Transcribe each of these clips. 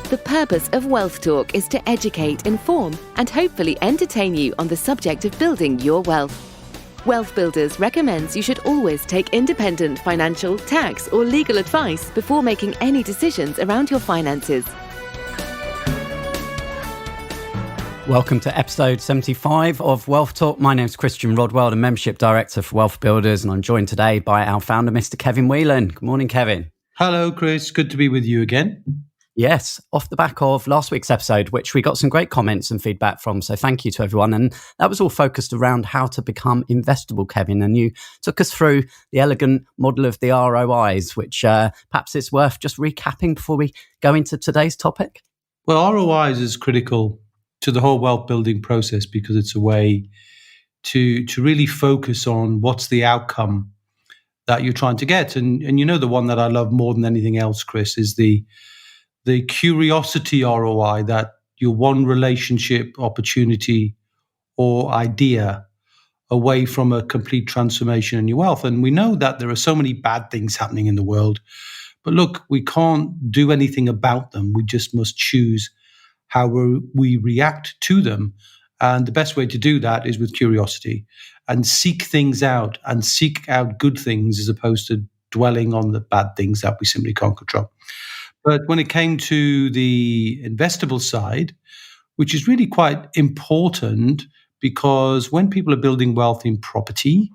The purpose of Wealth Talk is to educate, inform, and hopefully entertain you on the subject of building your wealth. WealthBuilders recommends you should always take independent financial, tax, or legal advice before making any decisions around your finances. Welcome to episode 75 of Wealth Talk. My name is Christian Rodwell, the Membership Director for WealthBuilders, and I'm joined today by our founder, Mr. Kevin Whelan. Good morning, Kevin. Hello, Chris. Good to be with you again. Yes, off the back of last week's episode, which we got some great comments and feedback from. So thank you to everyone. And that was all focused around how to become investable, Kevin. And you took us through the elegant model of the ROIs, which perhaps it's worth just recapping before we go into today's topic. Well, ROIs is critical to the whole wealth building process because it's a way to really focus on what's the outcome that you're trying to get. And you know, the one that I love more than anything else, Chris, is the curiosity ROI, that your one relationship, opportunity, or idea away from a complete transformation in your wealth. And we know that there are so many bad things happening in the world. But look, we can't do anything about them. We just must choose how we react to them. And the best way to do that is with curiosity and seek things out and seek out good things as opposed to dwelling on the bad things that we simply can't control. But when it came to the investable side, which is really quite important, because when people are building wealth in property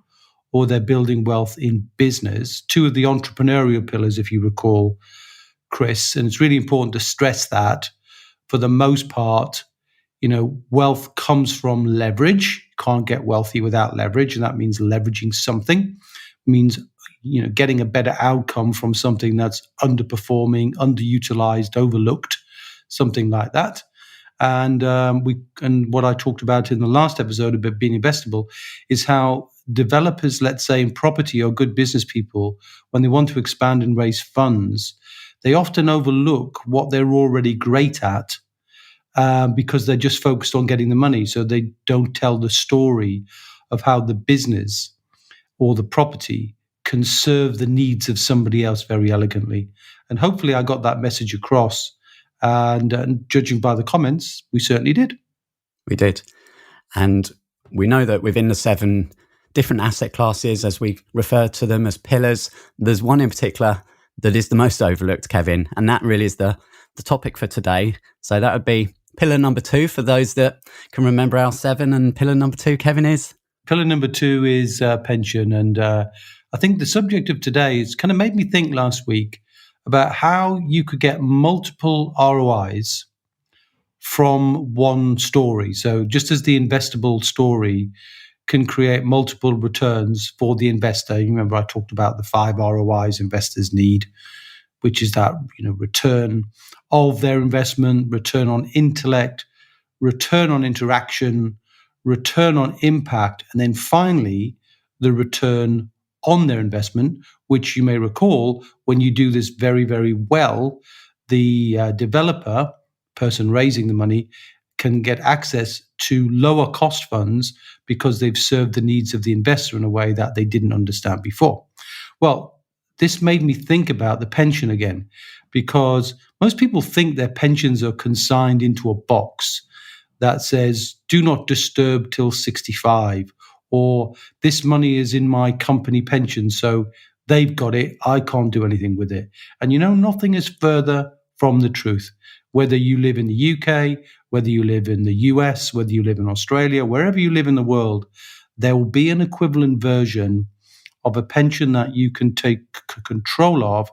or they're building wealth in business, two of the entrepreneurial pillars, if you recall, Chris, and it's really important to stress that for the most part, you know, wealth comes from leverage. You can't get wealthy without leverage, and that means leveraging something. It means, you know, getting a better outcome from something that's underperforming, underutilized, overlooked, something like that. And what I talked about in the last episode about being investable is how developers, let's say in property, or good business people, when they want to expand and raise funds, they often overlook what they're already great at because they're just focused on getting the money. So they don't tell the story of how the business or the property can serve the needs of somebody else very elegantly. And hopefully I got that message across. And judging by the comments, we certainly did. We did. And we know that within the 7 different asset classes, as we refer to them as pillars, there's one in particular that is the most overlooked, Kevin. And that really is the topic for today. So that would be pillar number 2 for those that can remember our 7. And pillar number 2, Kevin, is? Pillar number 2 is pension. And I think the subject of today has kind of made me think last week about how you could get multiple ROIs from one story. So just as the investable story can create multiple returns for the investor. You remember I talked about the 5 ROIs investors need, which is that, you know, return of their investment, return on intellect, return on interaction, return on impact, and then finally the return on their investment, which you may recall when you do this very, very well, the developer, person raising the money, can get access to lower cost funds because they've served the needs of the investor in a way that they didn't understand before. Well, this made me think about the pension again, because most people think their pensions are consigned into a box that says, do not disturb till 65, or this money is in my company pension, so they've got it, I can't do anything with it. And you know, nothing is further from the truth. Whether you live in the UK, whether you live in the US, whether you live in Australia, wherever you live in the world, there will be an equivalent version of a pension that you can take control of.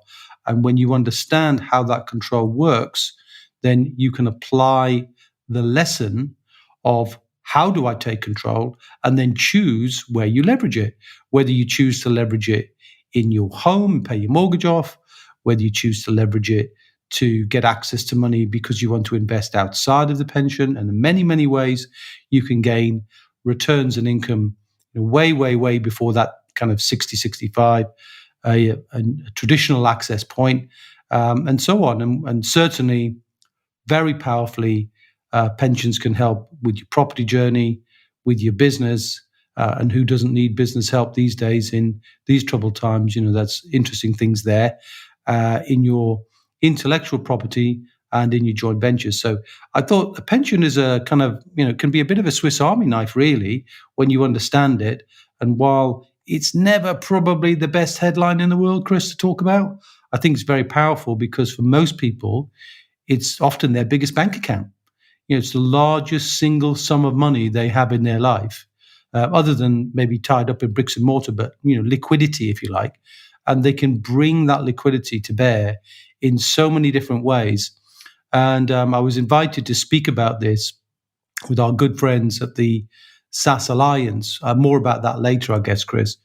And when you understand how that control works, then you can apply the lesson of how do I take control, and then choose where you leverage it. Whether you choose to leverage it in your home, pay your mortgage off, whether you choose to leverage it to get access to money because you want to invest outside of the pension. And in many, many ways, you can gain returns and income way, way, way before that kind of 60, 65, a traditional access point, and so on. And certainly, very powerfully, pensions can help with your property journey, with your business, and who doesn't need business help these days in these troubled times? You know, that's interesting things there. In your intellectual property, and in your joint ventures. So I thought a pension is a kind of, can be a bit of a Swiss Army knife, really, when you understand it. And while it's never probably the best headline in the world, Chris, to talk about, I think it's very powerful because for most people, it's often their biggest bank account. It's the largest single sum of money they have in their life, other than maybe tied up in bricks and mortar, but liquidity, if you like. And they can bring that liquidity to bear in so many different ways. And I was invited to speak about this with our good friends at the SSAS Alliance. More about that later, I guess, Chris,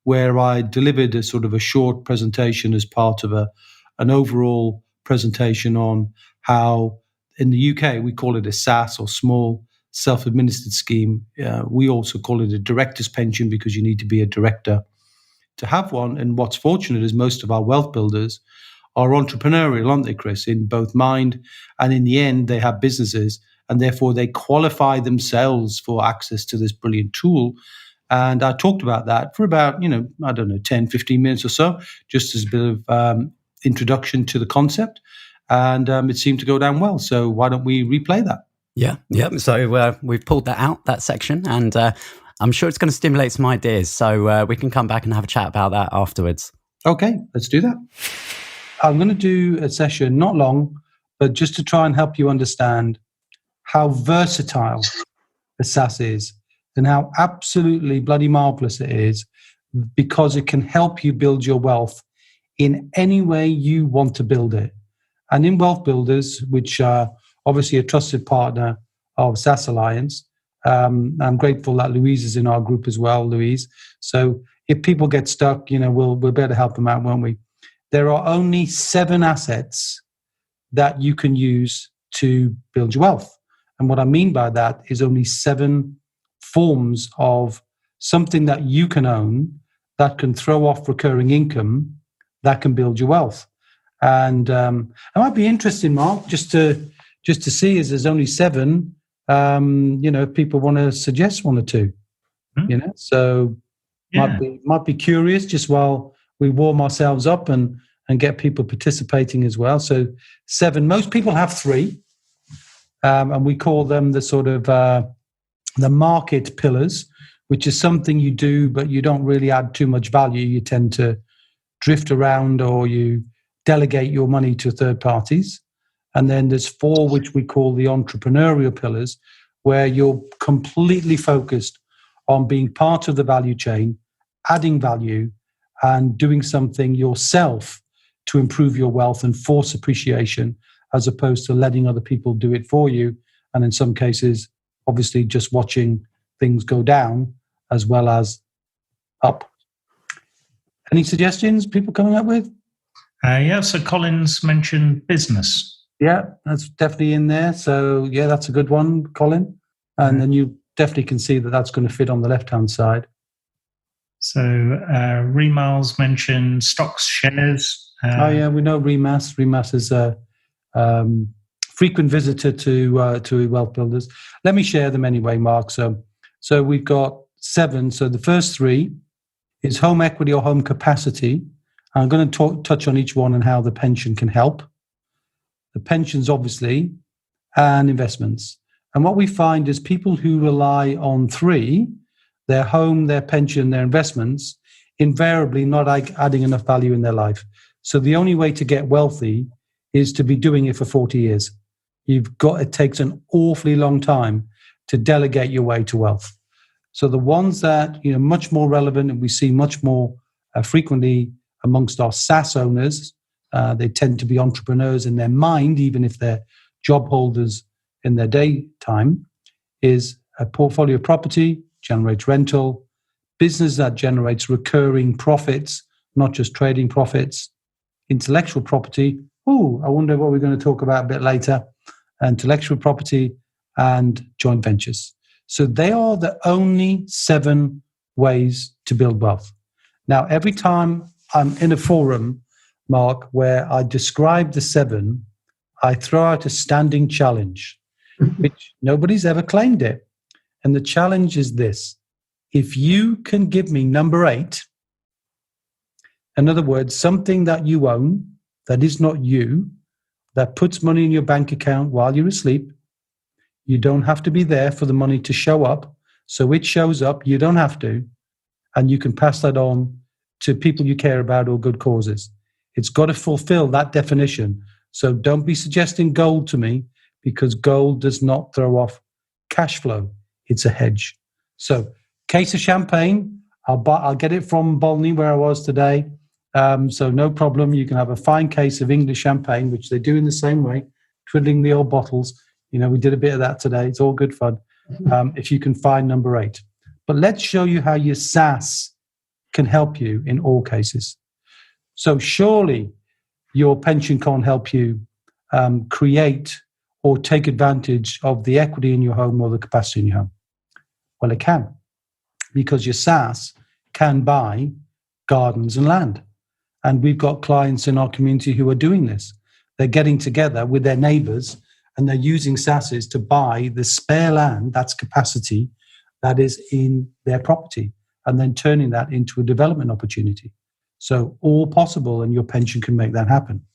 where I delivered a sort of a short presentation as part of an overall presentation on how in the UK we call it a SAS or small self-administered scheme. We also call it a director's pension because you need to be a director to have one. And what's fortunate is most of our wealth builders are entrepreneurial, aren't they, Chris, in both mind and in the end they have businesses and therefore they qualify themselves for access to this brilliant tool. And I talked about that for about, 10, 15 minutes or so, just as a bit of introduction to the concept. And it seemed to go down well. So why don't we replay that? Yeah. So we've pulled that out, that section, and I'm sure it's going to stimulate some ideas. So we can come back and have a chat about that afterwards. Okay, let's do that. I'm going to do a session, not long, but just to try and help you understand how versatile the SAS is and how absolutely bloody marvelous it is, because it can help you build your wealth in any way you want to build it. And in WealthBuilders, which are obviously a trusted partner of SSAS Alliance, I'm grateful that Louise is in our group as well, Louise. So if people get stuck, we'll be able to help them out, won't we? There are only 7 assets that you can use to build your wealth. And what I mean by that is only 7 forms of something that you can own that can throw off recurring income that can build your wealth. And it might be interesting, Mark, just to see as there's only 7, if people want to suggest 1 or 2, so Yeah. might be curious just while we warm ourselves up and get people participating as well. So 7, most people have 3, and we call them the sort of the market pillars, which is something you do, but you don't really add too much value. You tend to drift around or you delegate your money to third parties. And then there's 4, which we call the entrepreneurial pillars, where you're completely focused on being part of the value chain, adding value, and doing something yourself to improve your wealth and force appreciation, as opposed to letting other people do it for you. And in some cases, obviously, just watching things go down as well as up. Any suggestions people coming up with? So Colin's mentioned business. Yeah, that's definitely in there. So, yeah, that's a good one, Colin. And then you definitely can see that that's going to fit on the left-hand side. So Remal's mentioned stocks, shares. We know Remas. Remas is a frequent visitor to WealthBuilders. Let me share them anyway, Mark. So we've got 7. So the first 3 is home equity or home capacity. I'm going to touch on each one and how the pension can help. The pensions, obviously, and investments. And what we find is people who rely on 3, their home, their pension, their investments, invariably not adding enough value in their life. So the only way to get wealthy is to be doing it for 40 years. It takes an awfully long time to delegate your way to wealth. So the ones that, much more relevant and we see much more frequently amongst our SAS owners, they tend to be entrepreneurs in their mind, even if they're job holders in their daytime, is a portfolio property, generates rental, business that generates recurring profits, not just trading profits, intellectual property. I wonder what we're going to talk about a bit later. Intellectual property and joint ventures. So they are the only 7 ways to build wealth. Now, every time I'm in a forum, Mark, where I describe the 7, I throw out a standing challenge, which nobody's ever claimed it. And the challenge is this: if you can give me number 8, in other words, something that you own that is not you, that puts money in your bank account while you're asleep. You don't have to be there for the money to show up. So it shows up, you don't have to, and you can pass that on to people you care about or good causes. It's got to fulfill that definition. So don't be suggesting gold to me, because gold does not throw off cash flow. It's a hedge. So case of champagne, I'll get it from Bolney where I was today. So no problem. You can have a fine case of English champagne, which they do in the same way, twiddling the old bottles. You know, we did a bit of that today. It's all good fun. If you can find number 8. But let's show you how your SSAS can help you in all cases. So surely your pension can't help you create or take advantage of the equity in your home or the capacity in your home. Well, it can, because your SSAS can buy gardens and land. And we've got clients in our community who are doing this. They're getting together with their neighbors and they're using SSASs to buy the spare land, that's capacity, that is in their property, and then turning that into a development opportunity. So all possible, and your pension can make that happen.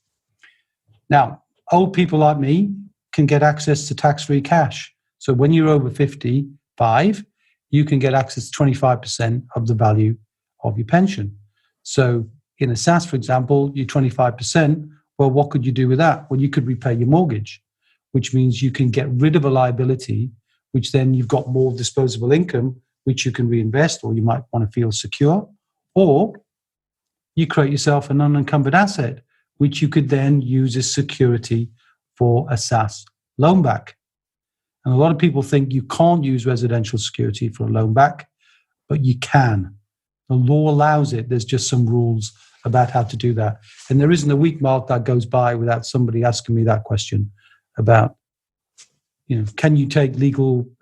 Now, old people like me can get access to tax-free cash. So when you're over 55, you can get access to 25% of the value of your pension. So in a SSAS, for example, you're 25%. Well, what could you do with that? Well, you could repay your mortgage, which means you can get rid of a liability, which then you've got more disposable income, which you can reinvest, or you might want to feel secure. Or you create yourself an unencumbered asset, which you could then use as security for a SSAS loan back. And a lot of people think you can't use residential security for a loan back, but you can. The law allows it. There's just some rules about how to do that. And there isn't a week mark that goes by without somebody asking me that question about, you know, can you take a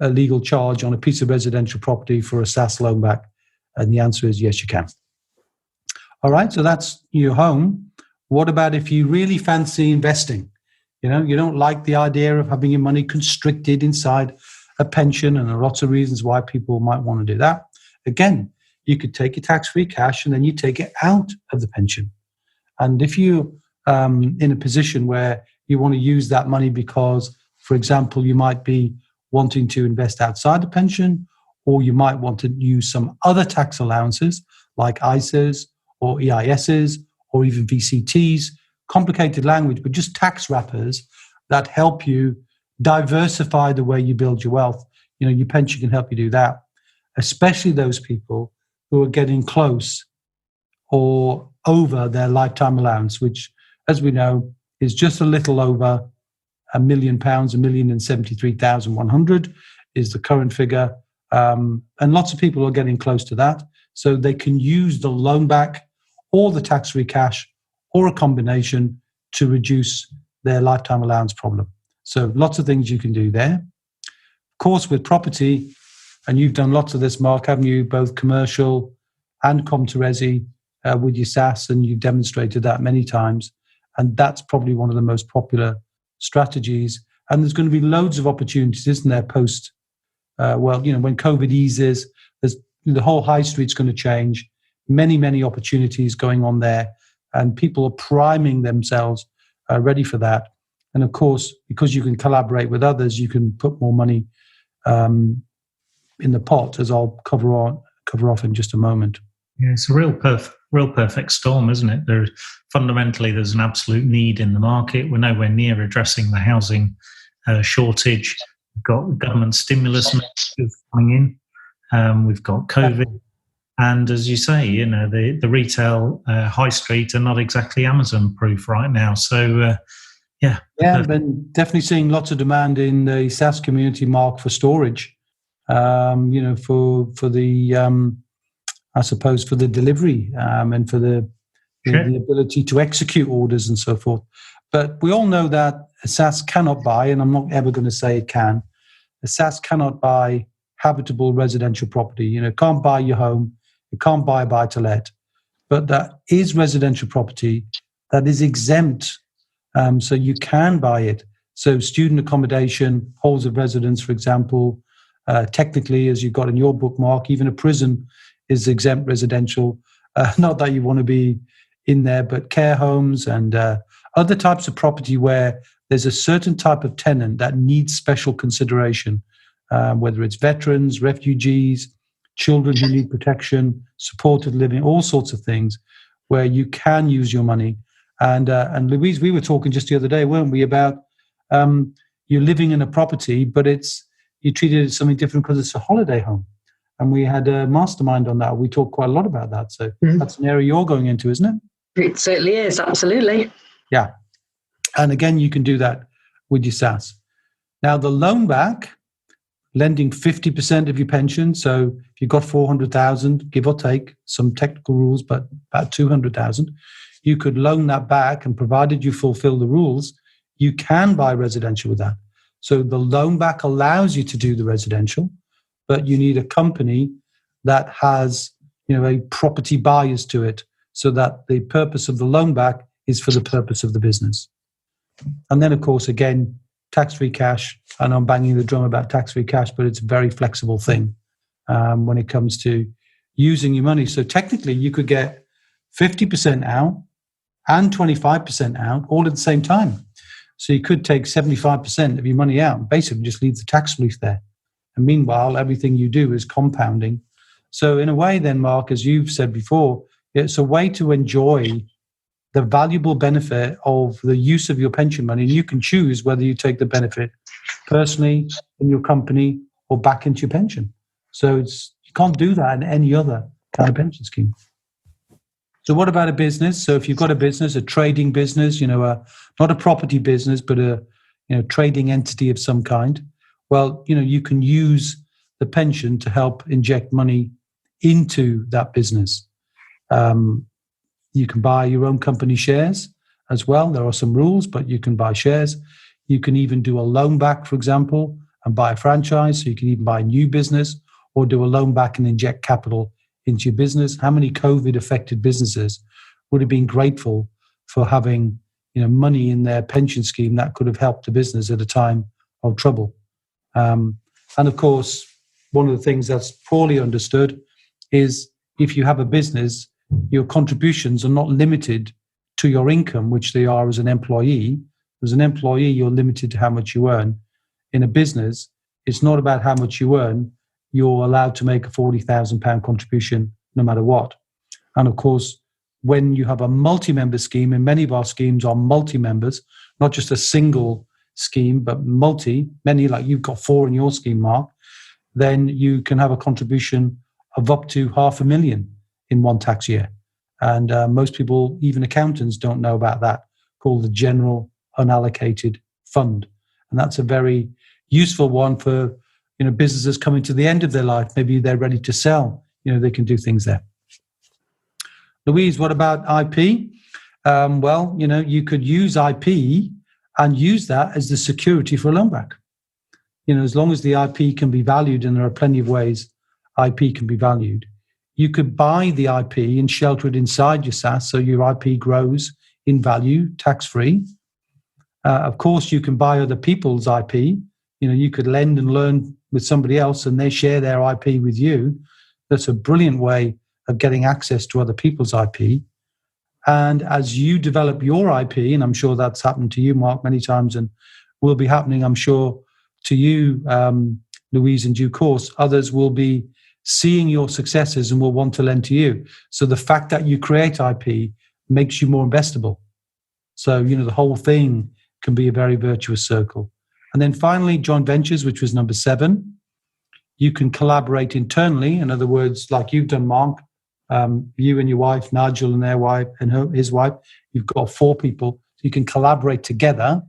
legal charge on a piece of residential property for a SSAS loan back? And the answer is yes, you can. All right, so that's your home. What about if you really fancy investing? You know, you don't like the idea of having your money constricted inside a pension, and there are lots of reasons why people might want to do that. Again, you could take your tax-free cash and then you take it out of the pension. And if you're in a position where you want to use that money because, for example, you might be wanting to invest outside the pension, or you might want to use some other tax allowances like ISAs or EISs or even VCTs, complicated language, but just tax wrappers that help you diversify the way you build your wealth. You know, your pension can help you do that, especially those people who are getting close or over their lifetime allowance, which, as we know, is just a little over £1 million, 1,073,100 is the current figure. And lots of people are getting close to that. So they can use the loan back or the tax-free cash or a combination to reduce their lifetime allowance problem. So lots of things you can do there. Of course, with property, and you've done lots of this, Mark, haven't you? Both commercial and com-to-resi with your SSAS, and you've demonstrated that many times. And that's probably one of the most popular strategies. And there's going to be loads of opportunities, isn't there, post, when COVID eases, the whole high street's going to change. Many, many opportunities going on there. And people are priming themselves ready for that. And of course, because you can collaborate with others, you can put more money in the pot, as I'll cover off in just a moment. Yeah, it's a real perfect storm, isn't it? Fundamentally, there's an absolute need in the market. We're nowhere near addressing the housing shortage. We've got government stimulus measures coming in. We've got COVID. And as you say, you know, the retail high street are not exactly Amazon-proof right now. So, yeah. Yeah, I've been definitely seeing lots of demand in the SSAS community, Mark, for storage. For the I suppose for the delivery and for the ability to execute orders and so forth. But we all know that a SSAS cannot buy, and I'm not ever going to say it can, a SSAS cannot buy habitable residential property. You know, it can't buy your home, it can't buy a buy-to-let, but that is residential property that is exempt, so you can buy it. So student accommodation, halls of residence, for example, technically, as you've got in your bookmark, even a prison is exempt residential. Not that you want to be, in there, but care homes and other types of property where there's a certain type of tenant that needs special consideration, whether it's veterans, refugees, children who need protection, supported living, all sorts of things where you can use your money. And Louise, we were talking just the other day, weren't we, about you're living in a property, but you treat it as something different because it's a holiday home. And we had a mastermind on that. We talked quite a lot about that. So that's an area you're going into, isn't it? It certainly is, absolutely. Yeah. And again, you can do that with your SSAS. Now, the loan back, lending 50% of your pension. So if you've got 400,000, give or take, some technical rules, but about 200,000, you could loan that back, and provided you fulfill the rules, you can buy residential with that. So the loan back allows you to do the residential, but you need a company that has, a property bias to it, so that the purpose of the loan back is for the purpose of the business. And then, of course, again, tax-free cash. And I'm banging the drum about tax-free cash, but it's a very flexible thing when it comes to using your money. So technically, you could get 50% out and 25% out all at the same time. So you could take 75% of your money out and basically just leave the tax relief there. And meanwhile, everything you do is compounding. So in a way then, Mark, as you've said before, it's a way to enjoy the valuable benefit of the use of your pension money. And you can choose whether you take the benefit personally in your company or back into your pension. So you can't do that in any other kind of pension scheme. So what about a business? So if you've got a business, a trading business, not a property business, but a trading entity of some kind, well, you can use the pension to help inject money into that business. You can buy your own company shares as well. There are some rules, but you can buy shares. You can even do a loan back, for example, and buy a franchise. So you can even buy a new business or do a loan back and inject capital into your business. How many COVID-affected businesses would have been grateful for having money in their pension scheme that could have helped the business at a time of trouble? And of course, one of the things that's poorly understood is if you have a business, your contributions are not limited to your income, which they are as an employee. As an employee, you're limited to how much you earn. In a business, it's not about how much you earn. You're allowed to make a £40,000 contribution no matter what. And of course, when you have a multi-member scheme, and many of our schemes are multi-members, not just a single scheme, but many, like you've got 4 in your scheme, Mark, then you can have a contribution of up to $500,000 in one tax year. And most people, even accountants, don't know about that, called the general unallocated fund. And that's a very useful one for businesses coming to the end of their life. Maybe they're ready to sell. They can do things there. Louise, what about IP? Well, you could use IP and use that as the security for a loan back. As long as the IP can be valued, and there are plenty of ways IP can be valued, you could buy the IP and shelter it inside your SSAS so your IP grows in value, tax-free. Of course, you can buy other people's IP. You could lend and learn with somebody else and they share their IP with you. That's a brilliant way of getting access to other people's IP. And as you develop your IP, and I'm sure that's happened to you, Mark, many times, and will be happening, I'm sure, to you, Louise, in due course, others will be seeing your successes and will want to lend to you. So the fact that you create IP makes you more investable. So, the whole thing can be a very virtuous circle. And then finally, joint ventures, which was number 7. You can collaborate internally. In other words, like you've done, Mark, you and your wife, Nigel, and their wife, and his wife, you've got 4 people. So you can collaborate together,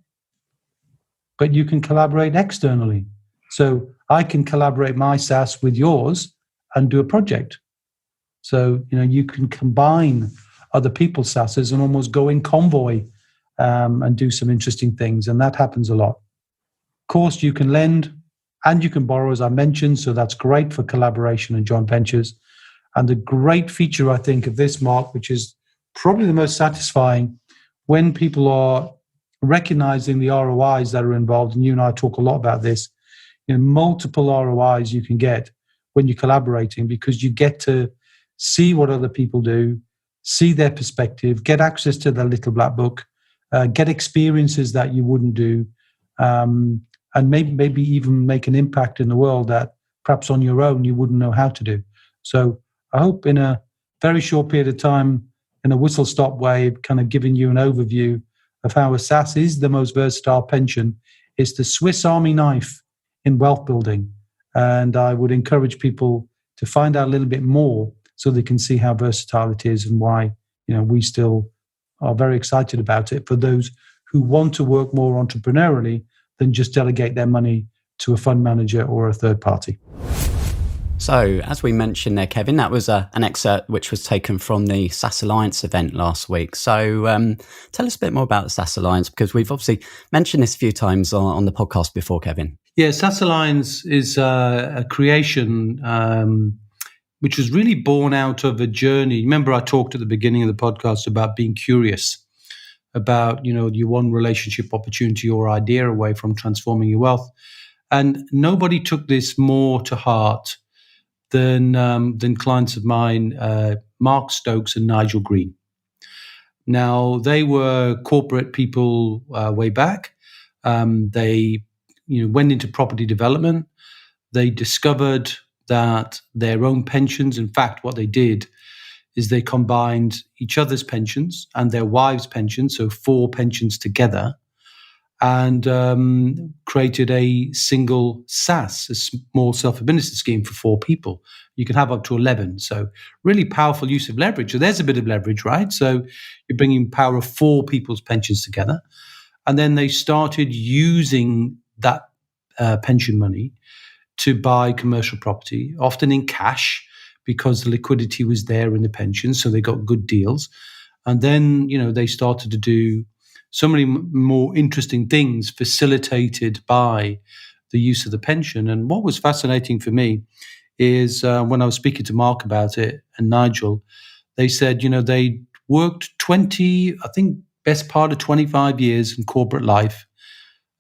but you can collaborate externally. So I can collaborate my SSAS with yours and do a project. So, you can combine other people's SSASs and almost go in convoy and do some interesting things. And that happens a lot. Of course, you can lend and you can borrow, as I mentioned. So that's great for collaboration and joint ventures. And the great feature, I think, of this, Mark, which is probably the most satisfying when people are recognizing the ROIs that are involved, and you and I talk a lot about this, multiple ROIs you can get when you're collaborating, because you get to see what other people do, see their perspective, get access to their little black book, get experiences that you wouldn't do, and maybe even make an impact in the world that perhaps on your own you wouldn't know how to do. So I hope in a very short period of time, in a whistle-stop way, kind of giving you an overview of how a SSAS is the most versatile pension. It's the Swiss Army knife in wealth building. And I would encourage people to find out a little bit more so they can see how versatile it is and why, we still are very excited about it for those who want to work more entrepreneurially than just delegate their money to a fund manager or a third party. So, as we mentioned there, Kevin, that was an excerpt which was taken from the SSAS Alliance event last week. So, tell us a bit more about the SSAS Alliance, because we've obviously mentioned this a few times on the podcast before, Kevin. Yeah, SSAS Alliance is a creation which was really born out of a journey. Remember, I talked at the beginning of the podcast about being curious about, your one relationship opportunity or idea away from transforming your wealth. And nobody took this more to heart than clients of mine, Mark Stokes and Nigel Green. Now, they were corporate people way back. They went into property development. They discovered that their own pensions, in fact, what they did is they combined each other's pensions and their wives' pensions, so 4 pensions together, and created a single SSAS, a small self-administered scheme for 4 people. You can have up to 11. So really powerful use of leverage. So there's a bit of leverage, right? So you're bringing power of 4 people's pensions together. And then they started using that pension money to buy commercial property, often in cash, because the liquidity was there in the pension. So they got good deals. And then, they started to do so many more interesting things facilitated by the use of the pension. And what was fascinating for me is when I was speaking to Mark about it and Nigel, they said, they worked 20, I think best part of 25 years in corporate life,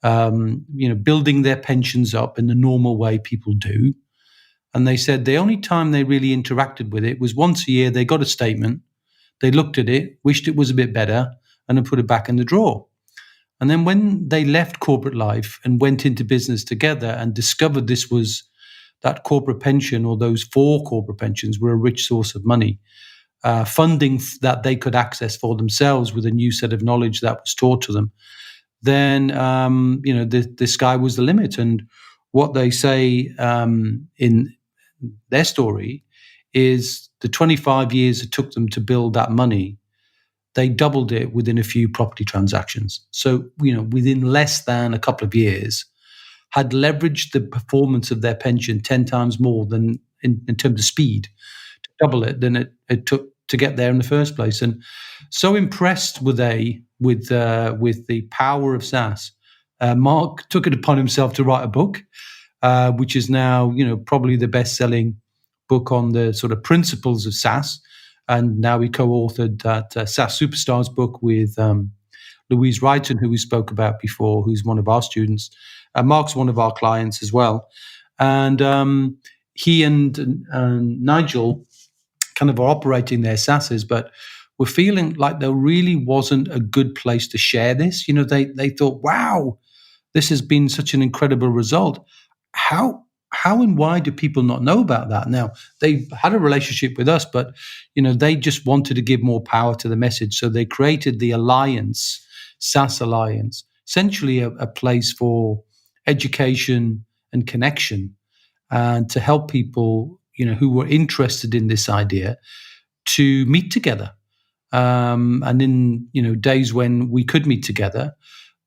building their pensions up in the normal way people do. And they said the only time they really interacted with it was once a year. They got a statement, they looked at it, wished it was a bit better, and then put it back in the drawer. And then when they left corporate life and went into business together and discovered this was that corporate pension, or those 4 corporate pensions, were a rich source of money, funding that they could access for themselves with a new set of knowledge that was taught to them, then, the sky was the limit. And what they say in their story is the 25 years it took them to build that money, they doubled it within a few property transactions. So, within less than a couple of years, had leveraged the performance of their pension 10 times more than in terms of speed to double it than it took to get there in the first place. And so impressed were they with the power of SSAS. Mark took it upon himself to write a book, which is now, probably the best-selling book on the sort of principles of SSAS. And now he co-authored that SSAS Superstars book with Louise Wrighton, who we spoke about before, who's one of our students. Mark's one of our clients as well. And he and Nigel kind of are operating their SSASs, but were feeling like there really wasn't a good place to share this. They thought, wow, this has been such an incredible result. How and why do people not know about that? Now, they had a relationship with us, but, they just wanted to give more power to the message. So they created the Alliance, SSAS Alliance, essentially a place for education and connection, and to help people, who were interested in this idea to meet together. And in, days when we could meet together,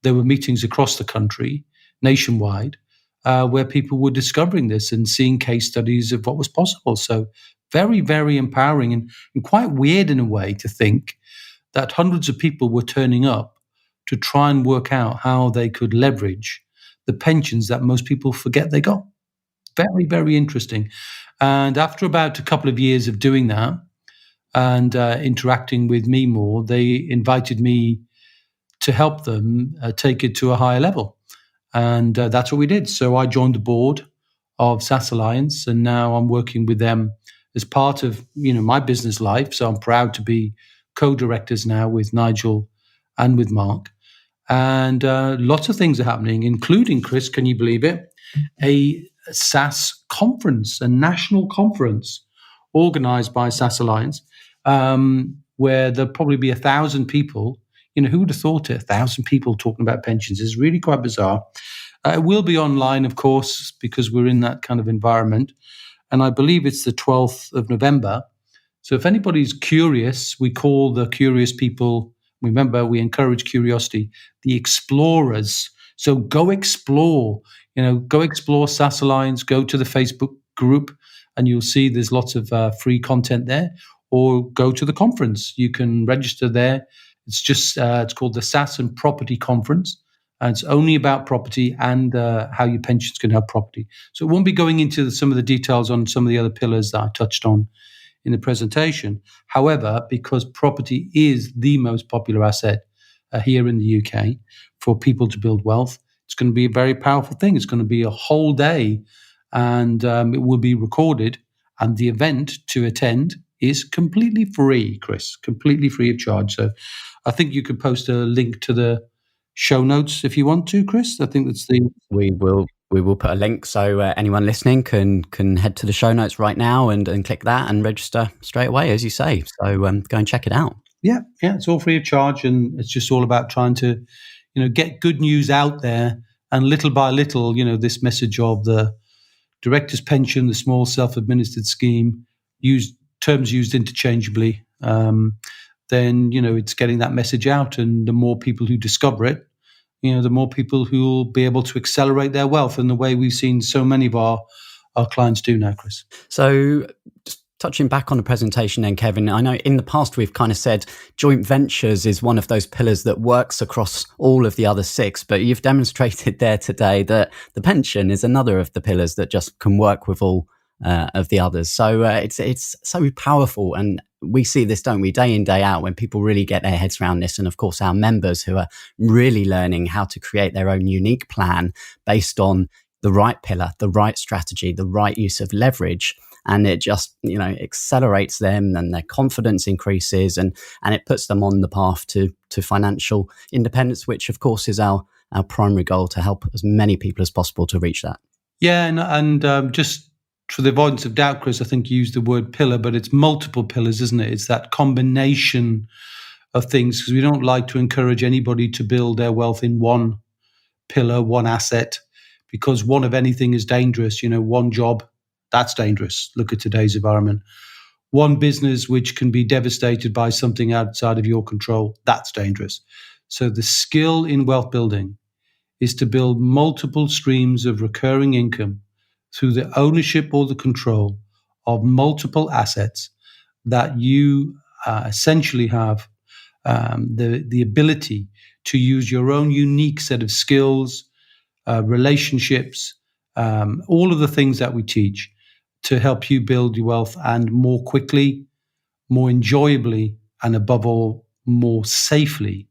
there were meetings across the country, nationwide, where people were discovering this and seeing case studies of what was possible. So very, very empowering and quite weird in a way to think that hundreds of people were turning up to try and work out how they could leverage the pensions that most people forget they got. Very, very interesting. And after about a couple of years of doing that and interacting with me more, they invited me to help them take it to a higher level. And that's what we did. So I joined the board of SSAS Alliance, and now I'm working with them as part of my business life. So I'm proud to be co-directors now with Nigel and with Mark. And lots of things are happening, including, Chris, can you believe it? A SSAS conference, a national conference organized by SSAS Alliance, where there'll probably be 1,000 people. Who would have thought it? 1,000 people talking about pensions is really quite bizarre. It will be online, of course, because we're in that kind of environment. And I believe it's the 12th of November. So if anybody's curious, we call the curious people, remember, we encourage curiosity, the explorers. So go explore, go explore SSAS Alliance, go to the Facebook group, and you'll see there's lots of free content there. Or go to the conference. You can register there. It's just it's called the SSAS and Property Conference, and it's only about property and how your pensions can help property. So it won't be going into some of the details on some of the other pillars that I touched on in the presentation. However, because property is the most popular asset here in the UK for people to build wealth, it's going to be a very powerful thing. It's going to be a whole day, and it will be recorded. And the event to attend is completely free, Chris, completely free of charge. So I think you could post a link to the show notes if you want to, Chris. I think that's We will put a link so anyone listening can head to the show notes right now and click that and register straight away, as you say. So go and check it out. Yeah, it's all free of charge, and it's just all about trying to, get good news out there, and little by little, this message of the director's pension, the small self-administered scheme, terms used interchangeably, then it's getting that message out, and the more people who discover it, the more people who will be able to accelerate their wealth in the way we've seen so many of our clients do now, Chris. So just touching back on the presentation then, Kevin, I know in the past we've kind of said joint ventures is one of those pillars that works across all of the other 6, but you've demonstrated there today that the pension is another of the pillars that just can work with all of the others. So it's so powerful, and we see this, don't we, day in, day out, when people really get their heads around this. And of course, our members who are really learning how to create their own unique plan based on the right pillar, the right strategy, the right use of leverage. And it just, accelerates them, and their confidence increases, and it puts them on the path to financial independence, which of course is our primary goal, to help as many people as possible to reach that. Yeah, and just for the avoidance of doubt, Chris, I think you used the word pillar, but it's multiple pillars, isn't it? It's that combination of things, because we don't like to encourage anybody to build their wealth in one pillar, one asset, because one of anything is dangerous. One job, that's dangerous. Look at today's environment. One business which can be devastated by something outside of your control, that's dangerous. So the skill in wealth building is to build multiple streams of recurring income through the ownership or the control of multiple assets that you essentially have the ability to use your own unique set of skills, relationships, all of the things that we teach to help you build your wealth, and more quickly, more enjoyably, and above all, more safely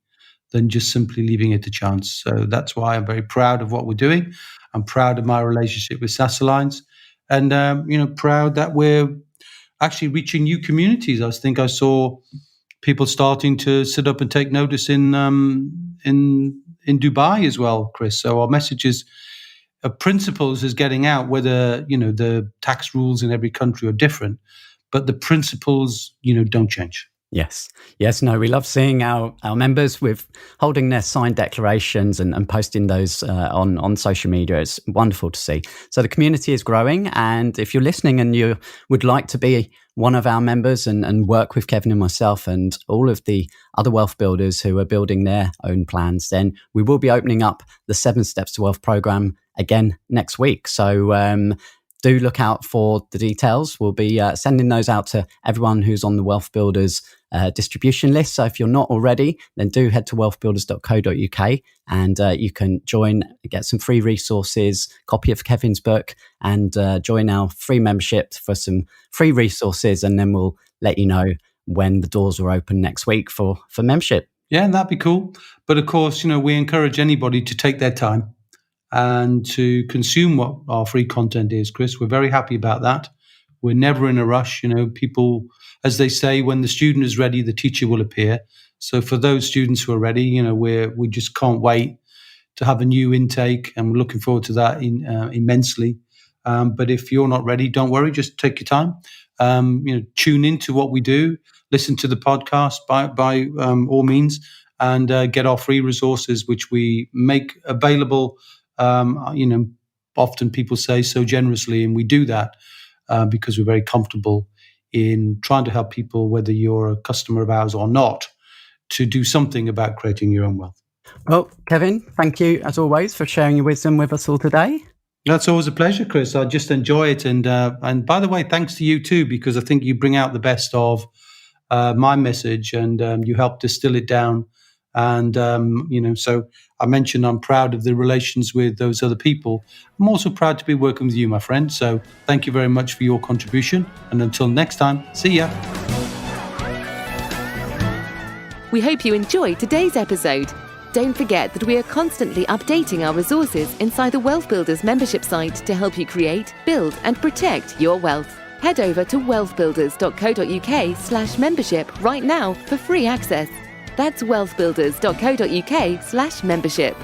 than just simply leaving it to chance. So that's why I'm very proud of what we're doing. I'm proud of my relationship with SSAS Alliance, and proud that we're actually reaching new communities. I think I saw people starting to sit up and take notice in Dubai as well, Chris. So our messages of principles is getting out, whether the tax rules in every country are different, but the principles don't change. Yes. No, we love seeing our members with holding their signed declarations and posting those on social media. It's wonderful to see. So the community is growing, and if you're listening and you would like to be one of our members and work with Kevin and myself and all of the other wealth builders who are building their own plans, then we will be opening up the 7 Steps to Wealth program again next week. So do look out for the details. We'll be sending those out to everyone who's on the WealthBuilders distribution list. So if you're not already, then do head to wealthbuilders.co.uk and you can join, get some free resources, copy of Kevin's book, and join our free membership for some free resources. And then we'll let you know when the doors are open next week for membership. Yeah, and that'd be cool. But of course, we encourage anybody to take their time and to consume what our free content is, Chris. We're very happy about that. We're never in a rush. People, as they say, when the student is ready, the teacher will appear. So for those students who are ready, we just can't wait to have a new intake, and we're looking forward to that immensely. But if you're not ready, don't worry. Just take your time. Tune into what we do. Listen to the podcast by all means, and get our free resources, which we make available. Often people say so generously, and we do that because we're very comfortable in trying to help people, whether you're a customer of ours or not, to do something about creating your own wealth. Well, Kevin, thank you as always for sharing your wisdom with us all today. That's always a pleasure, Chris. I just enjoy it, and by the way, thanks to you too, because I think you bring out the best of my message, and you help distill it down. And so I mentioned I'm proud of the relations with those other people. I'm also proud to be working with you, my friend. So thank you very much for your contribution. And until next time, see ya. We hope you enjoyed today's episode. Don't forget that we are constantly updating our resources inside the WealthBuilders membership site to help you create, build, and protect your wealth. Head over to wealthbuilders.co.uk/membership right now for free access. That's wealthbuilders.co.uk/membership.